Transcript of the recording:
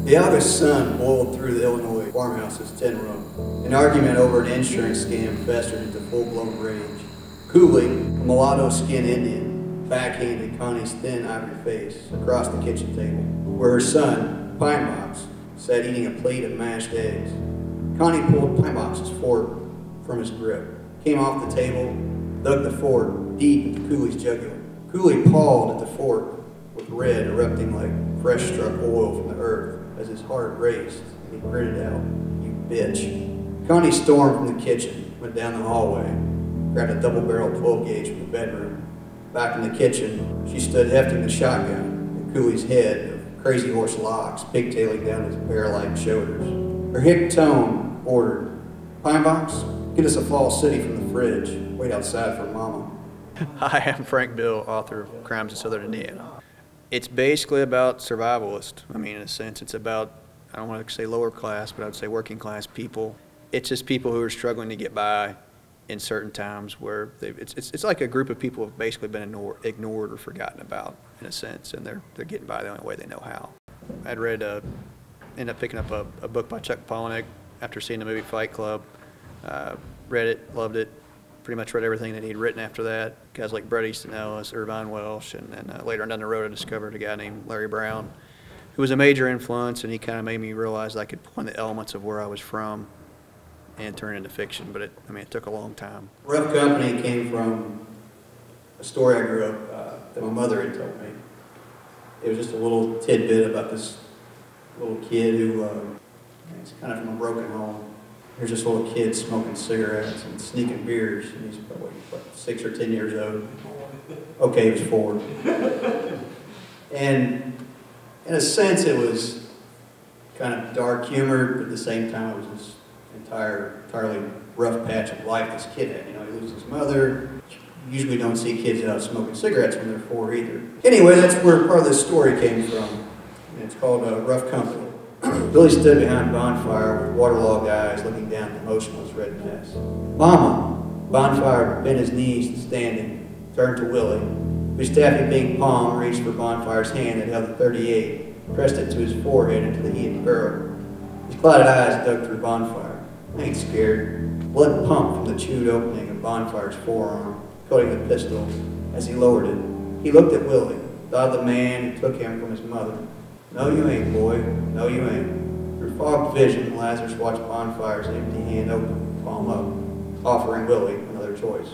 The August sun boiled through the Illinois farmhouse's tin room. An argument over an insurance scam festered into full-blown rage. Cooley, a mulatto-skinned Indian, backhanded Connie's thin ivory face across the kitchen table, where her son, Pine Box, sat eating a plate of mashed eggs. Connie pulled Pine Box's fork from his grip, came off the table, dug the fork deep into Cooley's jugular. Cooley pawed at the fork, with red erupting like fresh-struck oil from the earth as his heart raced and he gritted out, "You bitch." Connie stormed from the kitchen, went down the hallway, grabbed a double-barrel 12-gauge from the bedroom. Back in the kitchen, she stood hefting the shotgun at Cooley's head of crazy horse locks pigtailing down his bear-like shoulders. Her hick tone ordered, "Pine Box, get us a Fall City from the fridge. Wait outside for Mama." Hi, I'm Frank Bill, author of Crimes in Southern Indiana. It's basically about survivalist. I mean, in a sense, it's about, I don't want to say lower class, but I would say working class people. It's just people who are struggling to get by in certain times where it's like a group of people who have basically been ignored or forgotten about, in a sense, and they're getting by the only way they know how. I'd ended up picking up a book by Chuck Palahniuk after seeing the movie Fight Club. Read it, loved it. Pretty much read everything that he'd written after that. Guys like Bret Easton Ellis, Irvine Welsh, and then later on down the road I discovered a guy named Larry Brown, who was a major influence, and he kind of made me realize I could pull in the elements of where I was from and turn it into fiction, but it took a long time. Rough Company came from a story I grew up that my mother had told me. It was just a little tidbit about this little kid who he's kind of from a broken home. There's this little kid smoking cigarettes and sneaking beers, and he's probably, 6 or 10 years old. Okay, he was 4. And in a sense, it was kind of dark humor, but at the same time, it was this entirely rough patch of life this kid had. You know, he loses his mother. You usually don't see kids out smoking cigarettes when they're 4 either. Anyway, that's where part of this story came from. And it's called Rough Company. Billy stood behind a bonfire with waterlogged eyes looking down at the motionless red mess. "Mama!" Bonfire bent his knees standing, turned to Willie, whose taffy pink palm reached for Bonfire's hand that held the .38, pressed it to his forehead into the heated barrel. His clouded eyes dug through Bonfire. "I ain't scared." Blood pumped from the chewed opening of Bonfire's forearm, coating the pistol as he lowered it. He looked at Willie, thought of the man who took him from his mother. "No, you ain't, boy. No, you ain't." Through fogged vision, Lazarus watched Bonfire's empty hand open, palm up, offering Willie another choice.